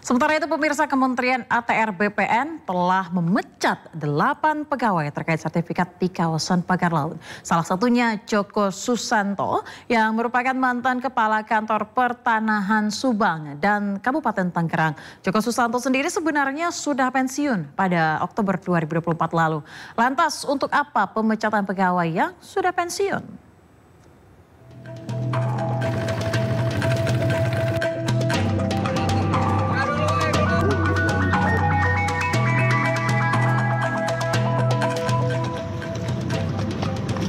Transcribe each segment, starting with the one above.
Sementara itu pemirsa, Kementerian ATR BPN telah memecat 8 pegawai terkait sertifikat di kawasan pagar laut. Salah satunya Joko Susanto yang merupakan mantan Kepala Kantor Pertanahan Subang dan Kabupaten Tangerang. Joko Susanto sendiri sebenarnya sudah pensiun pada Oktober 2024 lalu. Lantas untuk apa pemecatan pegawai yang sudah pensiun?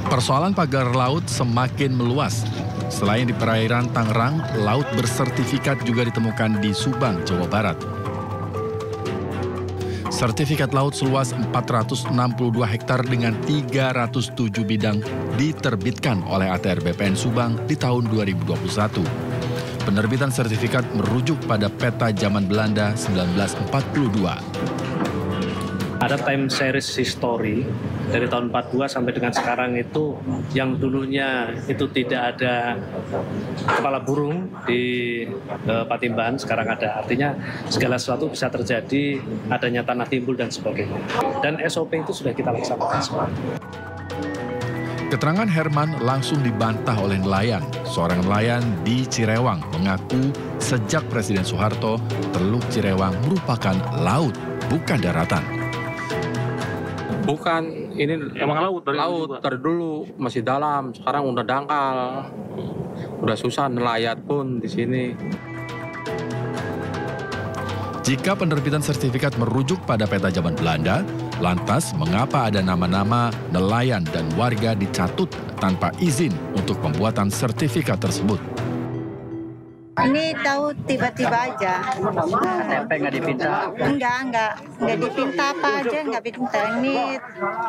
Persoalan pagar laut semakin meluas. Selain di perairan Tangerang, laut bersertifikat juga ditemukan di Subang, Jawa Barat. Sertifikat laut seluas 462 hektar dengan 307 bidang diterbitkan oleh ATR BPN Subang di tahun 2021. Penerbitan sertifikat merujuk pada peta zaman Belanda 1942. Ada time series history dari tahun 42 sampai dengan sekarang itu yang dulunya itu tidak ada kepala burung di Patimban, sekarang ada. Artinya segala sesuatu bisa terjadi, adanya tanah timbul dan sebagainya. Dan SOP itu sudah kita laksanakan semua. Keterangan Herman langsung dibantah oleh nelayan. Seorang nelayan di Cirewang mengaku sejak Presiden Soeharto, Teluk Cirewang merupakan laut, bukan daratan. Bukan, ini emang laut dari dulu masih dalam, sekarang udah dangkal, udah susah nelayat pun di sini. Jika penerbitan sertifikat merujuk pada peta zaman Belanda, lantas mengapa ada nama-nama nelayan dan warga dicatut tanpa izin untuk pembuatan sertifikat tersebut? Ini tahu tiba-tiba aja. KTP nggak dipinta? Enggak dipinta apa aja, nggak pinta. Ini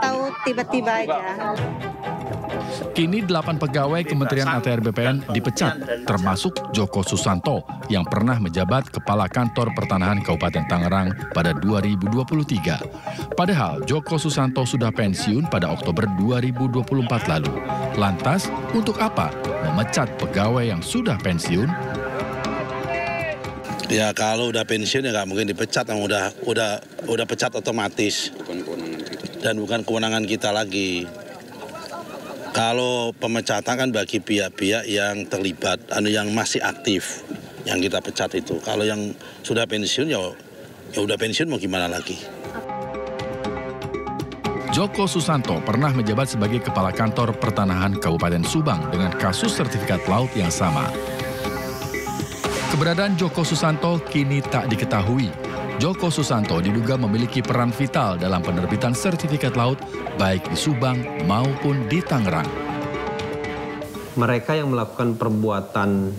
tahu tiba-tiba aja. Kini 8 pegawai Kementerian ATR BPN dipecat, termasuk Joko Susanto yang pernah menjabat Kepala Kantor Pertanahan Kabupaten Tangerang pada 2023. Padahal Joko Susanto sudah pensiun pada Oktober 2024 lalu. Lantas, untuk apa memecat pegawai yang sudah pensiun? Ya kalau udah pensiun ya nggak mungkin dipecat, udah pecat otomatis. Dan bukan kewenangan kita lagi. Kalau pemecatan kan bagi pihak-pihak yang terlibat, yang masih aktif, yang kita pecat itu. Kalau yang sudah pensiun ya udah pensiun, mau gimana lagi. Joko Susanto pernah menjabat sebagai Kepala Kantor Pertanahan Kabupaten Subang dengan kasus sertifikat laut yang sama. Keberadaan Joko Susanto kini tak diketahui. Joko Susanto diduga memiliki peran vital dalam penerbitan sertifikat laut baik di Subang maupun di Tangerang. Mereka yang melakukan perbuatan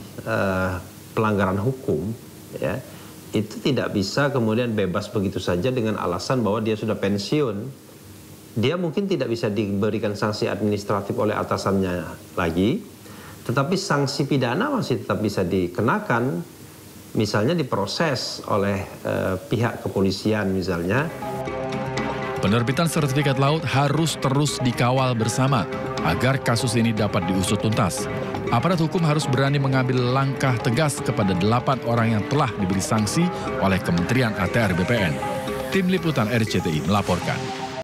pelanggaran hukum, ya, itu tidak bisa kemudian bebas begitu saja dengan alasan bahwa dia sudah pensiun. Dia mungkin tidak bisa diberikan sanksi administratif oleh atasannya lagi, tetapi sanksi pidana masih tetap bisa dikenakan, misalnya diproses oleh pihak kepolisian misalnya. Penerbitan sertifikat laut harus terus dikawal bersama agar kasus ini dapat diusut tuntas. Aparat hukum harus berani mengambil langkah tegas kepada 8 orang yang telah diberi sanksi oleh Kementerian ATR BPN. Tim Liputan RCTI melaporkan.